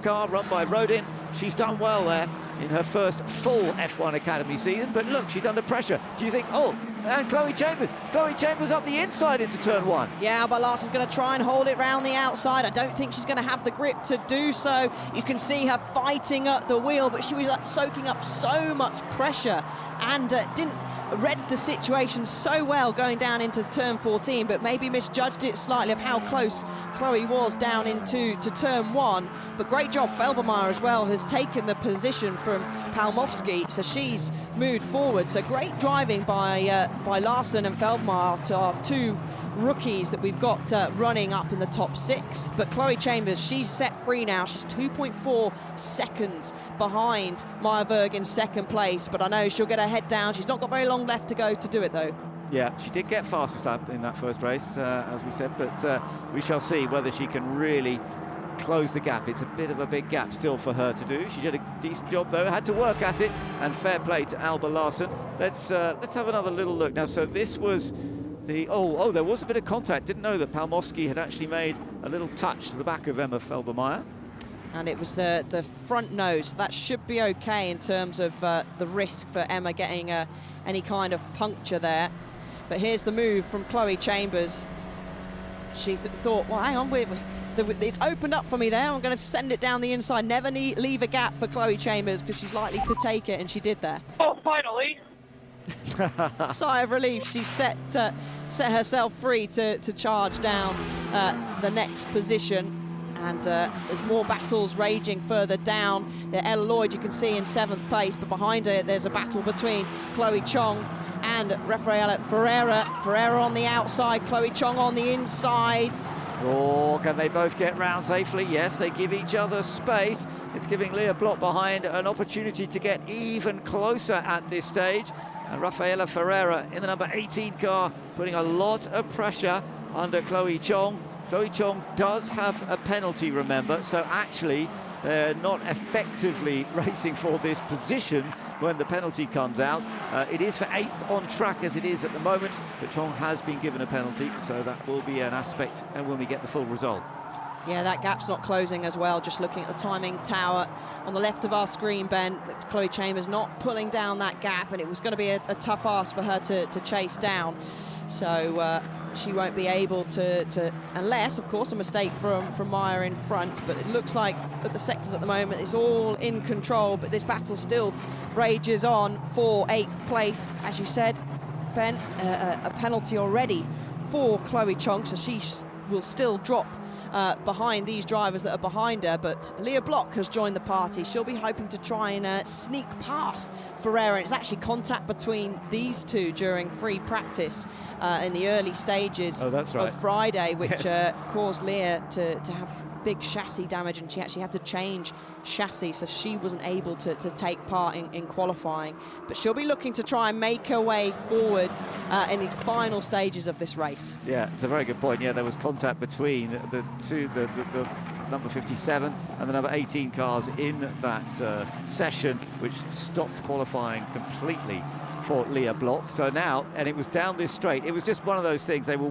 car run by Rodin. She's done well there in her first full F1 Academy season, but look, she's under pressure. Do you think, oh, and Chloe Chambers up the inside into turn 1. Yeah, but Larsen's going to try and hold it round the outside. I don't think she's going to have the grip to do so. You can see her fighting at the wheel, but she was soaking up so much pressure and didn't read the situation so well going down into turn 14, but maybe misjudged it slightly of how close Chloe was down into turn 1. But great job, Felbermeyer as well has taken the position from Palmowski, so she's moved forward. So great driving by Larsen and Felbermeyer, to our two rookies that we've got running up in the top 6. But Chloe Chambers, she's set free now. She's 2.4 seconds behind Maya Berg in second place, but I know she'll get her head down. She's not got very long left to go to do it though. Yeah, she did get fastest lap in that first race, as we said, but we shall see whether she can really close the gap. It's a bit of a big gap still for her to do. She did a decent job though, had to work at it, and fair play to Alba Larsen. Let's have another little look now. So this was the there was a bit of contact. Didn't know that Palmowski had actually made a little touch to the back of Emma Felbermayr. And it was the front nose. That should be okay in terms of the risk for Emma getting any kind of puncture there. But here's the move from Chloe Chambers. She thought, well, hang on, it's opened up for me there. I'm going to send it down the inside. Never leave a gap for Chloe Chambers because she's likely to take it, and she did there. Oh, finally. Sigh of relief. She set herself free to charge down the next position. And there's more battles raging further down. Ella Lloyd, you can see, in 7th place, but behind her there's a battle between Chloe Chong and Rafaela Ferreira. Ferreira on the outside, Chloe Chong on the inside. Oh, can they both get round safely? Yes, they give each other space. It's giving Leah Block behind an opportunity to get even closer at this stage. And Rafaela Ferreira in the number 18 car, putting a lot of pressure under Chloe Chong. Chloe Chong does have a penalty, remember, so actually they're not effectively racing for this position when the penalty comes out. It is for 8th on track as it is at the moment, but Chong has been given a penalty, so that will be an aspect and when we get the full result. Yeah, that gap's not closing as well. Just looking at the timing tower on the left of our screen, Ben, Chloe Chambers not pulling down that gap, and it was going to be a tough ask for her to chase down. So she won't be able to, unless, of course, a mistake from Meyer in front. But it looks like at the sectors at the moment it's all in control, but this battle still rages on for 8th place. As you said, Ben, a penalty already for Chloe Chong, so she will still drop behind these drivers that are behind her. But Leah Block has joined the party. She'll be hoping to try and sneak past Ferreira. It's actually contact between these two during free practice in the early stages of Friday, which caused Leah to have big chassis damage, and she actually had to change chassis, so she wasn't able to take part in qualifying. But she'll be looking to try and make her way forward in the final stages of this race. Yeah, it's a very good point. Yeah, there was contact between the two, the number 57 and the number 18 cars in that session, which stopped qualifying completely for Leah Block. So now, and it was down this straight, it was just one of those things. They were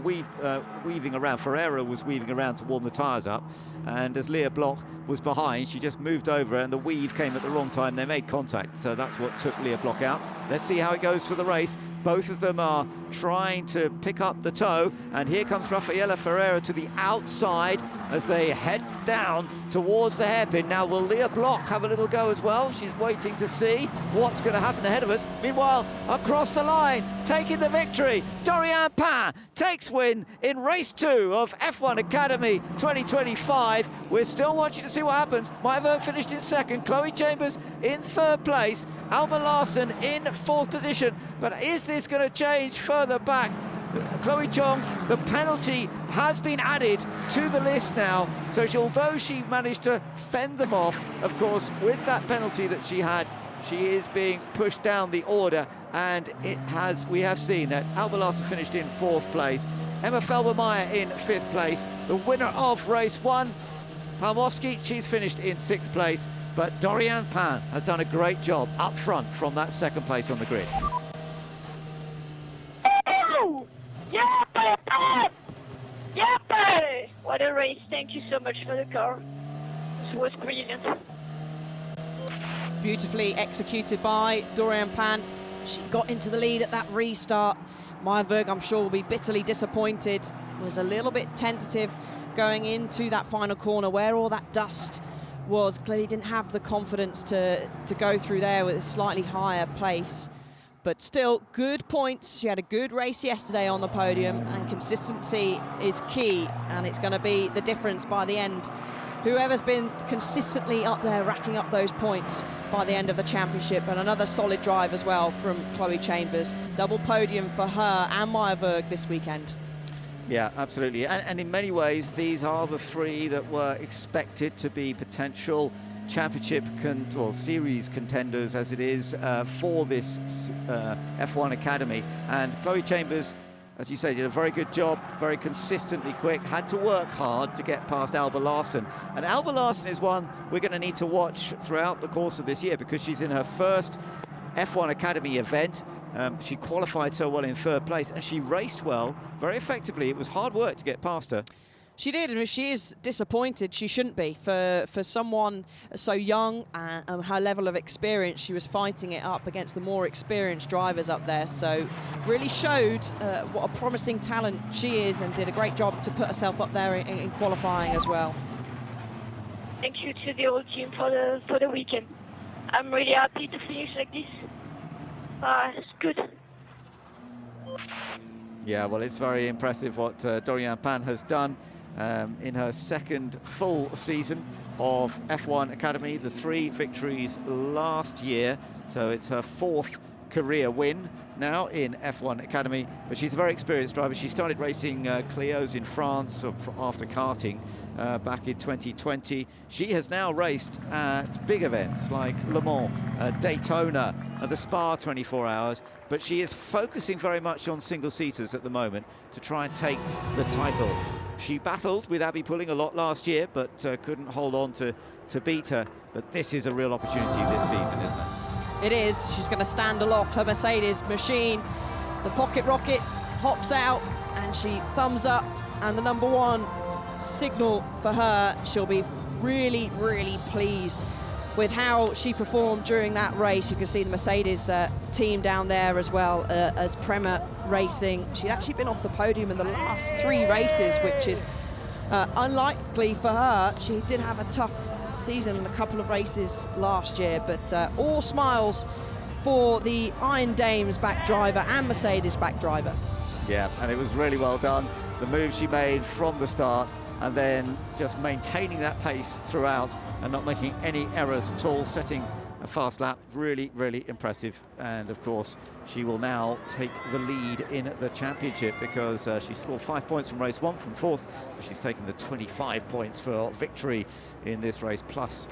weaving around. Ferreira was weaving around to warm the tyres up, and as Leah Block was behind, she just moved over, and the weave came at the wrong time. They made contact, so that's what took Leah Block out. Let's see how it goes for the race. Both of them are trying to pick up the toe, and here comes Rafaela Ferreira to the outside as they head down towards the hairpin. Now, will Leah Block have a little go as well? She's waiting to see what's going to happen ahead of us. Meanwhile, across the line, taking the victory, Dorian Pain takes win in race 2 of F1 Academy 2025. We're still watching to see what happens. Meyer finished in 2nd, Chloe Chambers in 3rd place, Alba Larsen in 4th position. But is this going to change further back? Chloe Chong, the penalty has been added to the list now. So although she managed to fend them off, of course, with that penalty that she had, she is being pushed down the order. And we have seen that Alba Larsen finished in 4th place. Emma Felbermayr in 5th place. The winner of race 1, Palmowski, she's finished in 6th place. But Dorian Pain has done a great job up front from that 2nd place on the grid. Oh! Yeah! Yeah! What a race. Thank you so much for the car. This was brilliant. Beautifully executed by Dorian Pain. She got into the lead at that restart. Meyer, I'm sure, will be bitterly disappointed. Was a little bit tentative going into that final corner where all that dust was. Clearly didn't have the confidence to go through there with a slightly higher place. But still, good points. She had a good race yesterday on the podium, and consistency is key, and it's going to be the difference by the end. Whoever's been consistently up there, racking up those points by the end of the championship. And another solid drive as well from Chloe Chambers. Double podium for her and Meyer this weekend. Yeah, absolutely. And in many ways, these are the 3 that were expected to be potential championship series contenders as it is for this F1 Academy. And Chloe Chambers as you say, did a very good job, very consistently quick, had to work hard to get past Alba Larsen. And Alba Larsen is one we're going to need to watch throughout the course of this year, because she's in her first F1 Academy event. She qualified so well in 3rd place, and she raced well, very effectively. It was hard work to get past her. She did, and if she is disappointed, she shouldn't be. For someone so young and her level of experience, she was fighting it up against the more experienced drivers up there. So really showed what a promising talent she is, and did a great job to put herself up there in qualifying as well. Thank you to the whole team for the weekend. I'm really happy to finish like this. It's good. Yeah, well, it's very impressive what Dorian Pan has done in her 2nd full season of F1 Academy. The 3 victories last year, so it's her 4th career win now in F1 Academy. But she's a very experienced driver. She started racing Clios in France after karting back in 2020. She has now raced at big events like Le Mans, Daytona, the Spa 24 Hours, but she is focusing very much on single-seaters at the moment to try and take the title. She battled with Abby Pulling a lot last year, but couldn't hold on to beat her. But this is a real opportunity this season, isn't it? It is. She's going to stand aloft her Mercedes machine. The pocket rocket hops out, and she thumbs up, and the #1 signal for her. She'll be really, really pleased with how she performed during that race. You can see the Mercedes team down there as well as Prema Racing. She'd actually been off the podium in the last 3 races, which is unlikely for her. She did have a tough season in a couple of races last year, but all smiles for the Iron Dames back driver and Mercedes back driver. Yeah, and it was really well done. The move she made from the start, and then just maintaining that pace throughout and not making any errors at all, setting a fast lap. Really, really impressive. And of course, she will now take the lead in the championship, because she scored 5 points from race 1 from 4th, but she's taken the 25 points for victory in this race, plus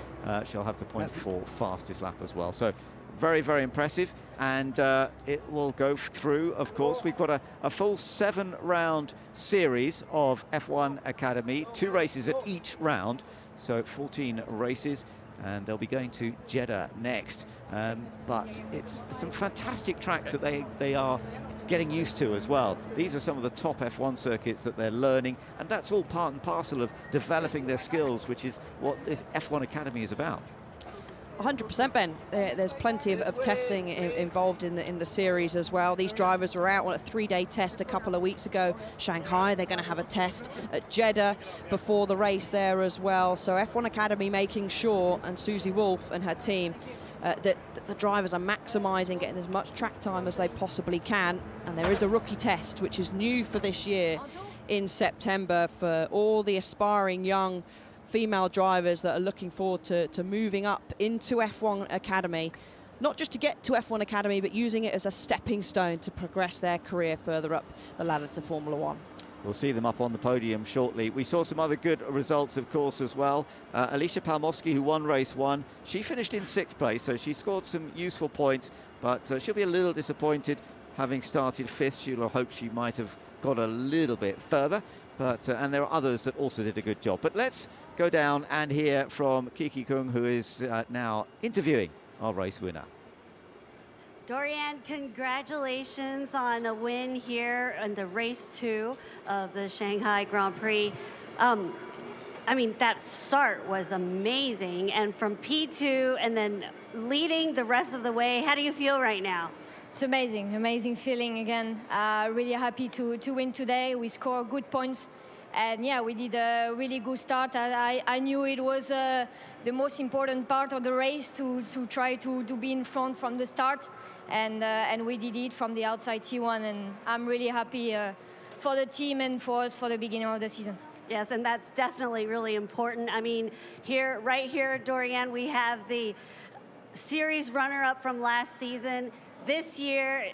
she'll have the points for fastest lap as well. So very, very impressive, and it will go through, of course. We've got a full 7-round series of F1 Academy, 2 races at each round, so 14 races, and they'll be going to Jeddah next. But it's some fantastic tracks that they are getting used to as well. These are some of the top F1 circuits that they're learning, and that's all part and parcel of developing their skills, which is what this F1 Academy is about. 100%, Ben. There's plenty of testing involved in the series as well. These drivers were out on a 3-day test a couple of weeks ago. Shanghai, they're going to have a test at Jeddah before the race there as well. So F1 Academy making sure, and Susie Wolf and her team, that the drivers are maximising getting as much track time as they possibly can. And there is a rookie test, which is new for this year in September, for all the aspiring young female drivers that are looking forward to moving up into F1 Academy, not just to get to F1 Academy, but using it as a stepping stone to progress their career further up the ladder to Formula One. We'll see them up on the podium shortly. We saw some other good results, of course, as well. Alicia Palmowski, who won race 1, she finished in 6th place, so she scored some useful points, but she'll be a little disappointed having started 5th. She'll hope she might have got a little bit further, but and there are others that also did a good job. But let's go down and hear from Kiki Kung, who is now interviewing our race winner. Dorian, congratulations on a win here in the race 2 of the Shanghai Grand Prix. I mean, that start was amazing, and from P2 and then leading the rest of the way, how do you feel right now? It's amazing feeling again. Really happy to win today. We scored good points. And yeah, we did a really good start. I knew it was the most important part of the race to try to be in front from the start. And we did it from the outside T1. And I'm really happy for the team and for us for the beginning of the season. Yes, and that's definitely really important. I mean, right here, Dorian, we have the series runner-up from last season. This year,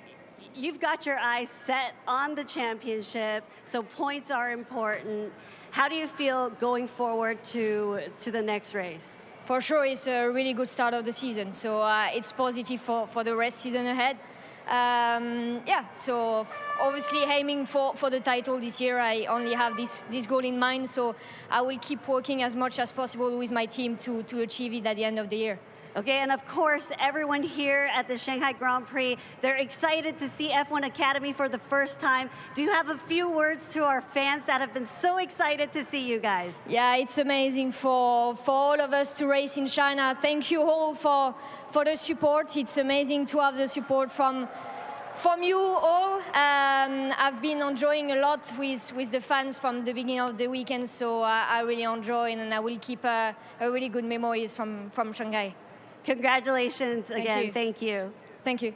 you've got your eyes set on the championship, so points are important. How do you feel going forward to the next race? For sure, it's a really good start of the season, so it's positive for the rest season ahead. Yeah, so obviously aiming for the title this year. I only have this goal in mind, so I will keep working as much as possible with my team to achieve it at the end of the year. Okay, and of course, everyone here at the Shanghai Grand Prix, they're excited to see F1 Academy for the first time. Do you have a few words to our fans that have been so excited to see you guys? Yeah, it's amazing for all of us to race in China. Thank you all for the support. It's amazing to have the support from you all. I've been enjoying a lot with the fans from the beginning of the weekend, so I really enjoy, and I will keep a really good memories from Shanghai. Congratulations again. Thank you. Thank you.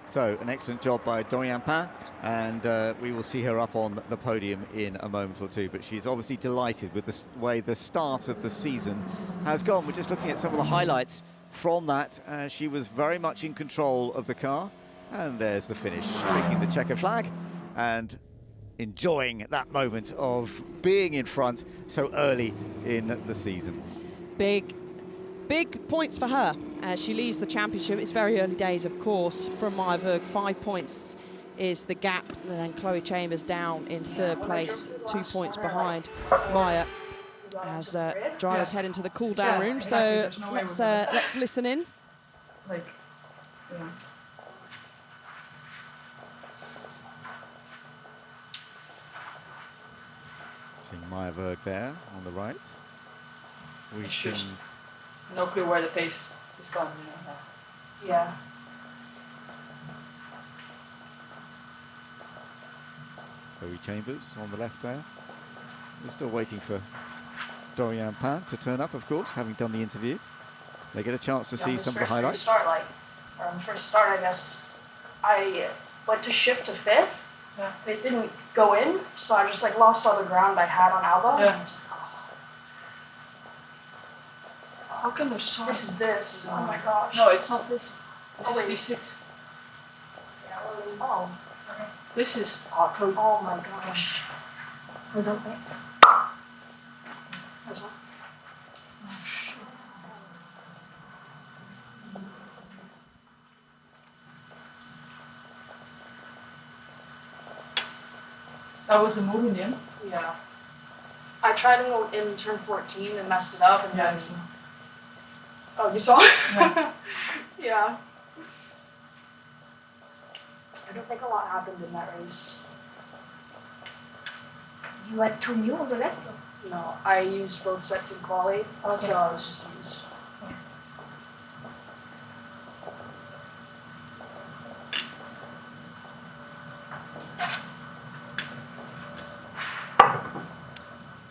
So an excellent job by Dorian Pin, and we will see her up on the podium in a moment or two, but she's obviously delighted with the way the start of the season has gone. We're just looking at some of the highlights from that. She was very much in control of the car, and there's the finish, taking the checkered flag and enjoying that moment of being in front so early in the season. Big points for her as she leads the championship. It's very early days, of course, from Maya Berg. 5 points is the gap, and then Chloe Chambers down in third place, 2 points behind Maya, as drivers head into the cool down room. So let's listen in. Seeing Maya Berg there on the right. We can... No clue where the pace is going. Yeah. Chloe Chambers on the left there. We're still waiting for Dorian Pin to turn up, of course, having done the interview. They get a chance to see some of the highlights. First start, I guess, I went to shift to fifth. Yeah. It didn't go in, so I just lost all the ground I had on Alba. Yeah. How can there so This is this. Oh my gosh. No, it's not this. This is D6. Yeah, oh. Okay. This is awkward. Oh my gosh. I don't think. This one. Oh shit. That was the move in the end? Yeah. I tried to go in turn 14 and messed it up, and then. Oh, you saw? Yeah. Yeah. I don't think a lot happened in that race. You had 2 new on the left? No, I used both sets in quali, so I was just used.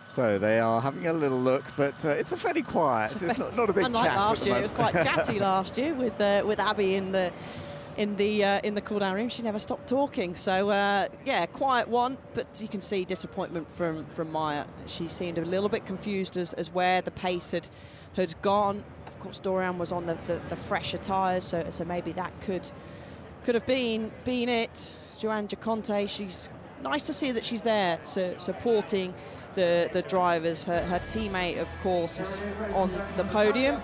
So they are having a little look, but it's a fairly quiet. It's not a big Unlike chat. last year, it was quite chatty last year with Abby in the cool down room. She never stopped talking. So yeah, quiet one, but you can see disappointment from Maya. She seemed a little bit confused as where the pace had gone. Of course, Dorian was on the fresher tyres, so maybe that could have been it. Joanne Giaconte, she's nice to see that she's there, supporting the drivers. Her teammate, of course, is on the podium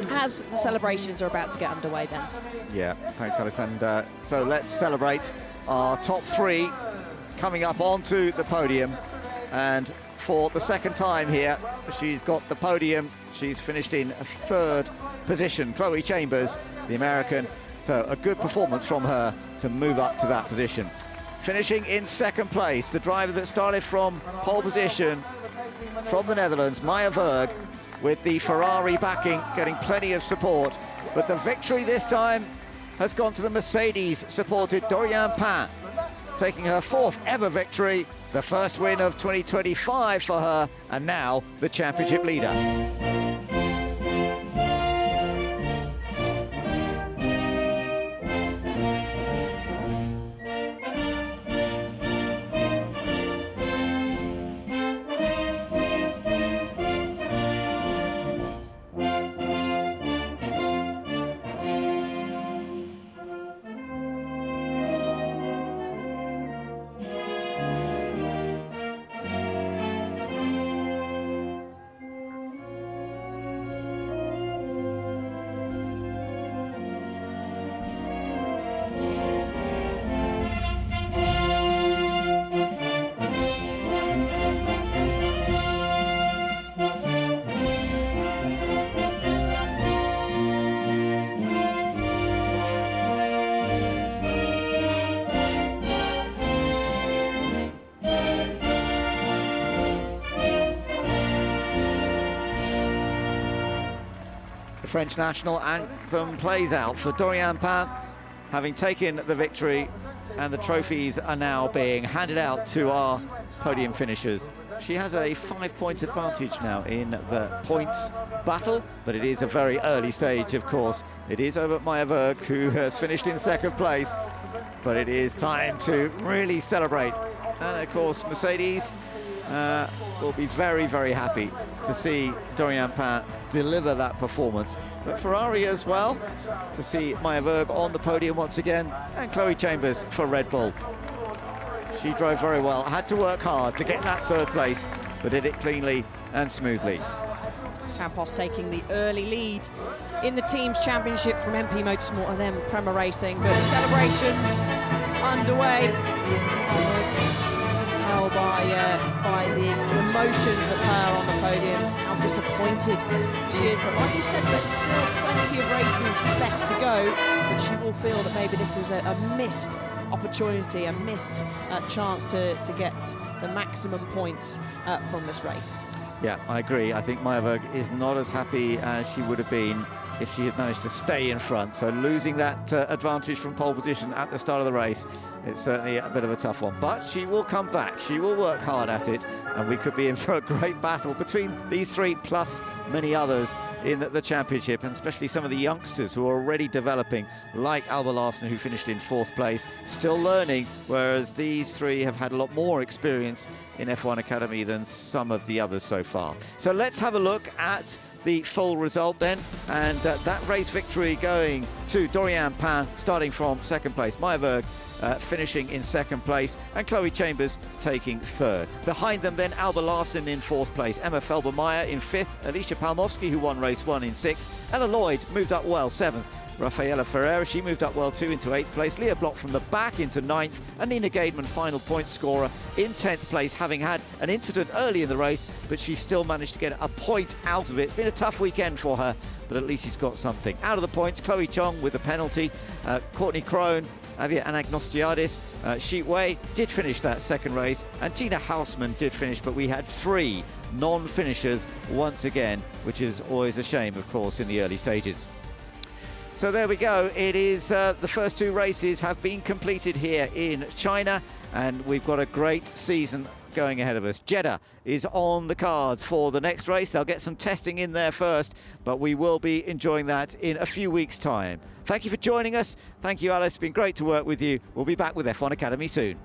as the celebrations are about to get underway then. Yeah, thanks, Alexander. So let's celebrate our top 3 coming up onto the podium. And for the second time here, she's got the podium. She's finished in 3rd position. Chloe Chambers, the American. So a good performance from her to move up to that position. Finishing in 2nd place, the driver that started from pole position from the Netherlands, Maya Berg, with the Ferrari backing, getting plenty of support. But the victory this time has gone to the Mercedes-supported Dorian Pin, taking her 4th ever victory, the first win of 2025 for her, and now the championship leader. French national anthem plays out for Dorian Pain, having taken the victory, and the trophies are now being handed out to our podium finishers. She has a 5-point advantage now in the points battle, but it is a very early stage, of course. It is over Maya Berg, who has finished in second place, but it is time to really celebrate. And of course, Mercedes will be very, very happy to see Dorian Pain deliver that performance. But Ferrari as well, to see Maya Berg on the podium once again, and Chloe Chambers for Red Bull. She drove very well, had to work hard to get that third place, but did it cleanly and smoothly. Campos taking the early lead in the team's championship from MP Motorsport and then Prema Racing, but celebrations underway. Tell by the emotions of her on the podium how disappointed she is, but like you said, there's still plenty of races left to go, but she will feel that maybe this was a missed opportunity, a missed chance to get the maximum points from this race. Yeah, I agree. I think Maya Berg is not as happy as she would have been if she had managed to stay in front. So losing that advantage from pole position at the start of the race, it's certainly a bit of a tough one. But she will come back. She will work hard at it, and we could be in for a great battle between these three plus many others in the championship, and especially some of the youngsters who are already developing, like Alba Larsen, who finished in 4th place, still learning, whereas these three have had a lot more experience in F1 Academy than some of the others so far. So let's have a look at the full result then, and that race victory going to Dorian Pain, starting from 2nd place. Maya Berg finishing in 2nd place, and Chloe Chambers taking 3rd. Behind them then, Alba Larsen in 4th place, Emma Felber-Meyer in 5th, Alicia Palmowski, who won race 1, in 6th, Ella Lloyd moved up well, 7th, Rafaela Ferreira, she moved up well too, into 8th place, Leah Block from the back into 9th, and Nina Gaidman, final point scorer, in 10th place, having had an incident early in the race, but she still managed to get a point out of it. It's been a tough weekend for her, but at least she's got something. Out of the points, Chloe Chong with the penalty, Courtney Crone, Avia Anagnostiadis, Shi Wei did finish that 2nd race, and Tina Hausmann did finish, but we had 3 non-finishers once again, which is always a shame, of course, in the early stages. So there we go. It is the first 2 races have been completed here in China, and we've got a great season going ahead of us. Jeddah is on the cards for the next race. They'll get some testing in there first, but we will be enjoying that in a few weeks' time. Thank you for joining us. Thank you, Alice. It's been great to work with you. We'll be back with F1 Academy soon.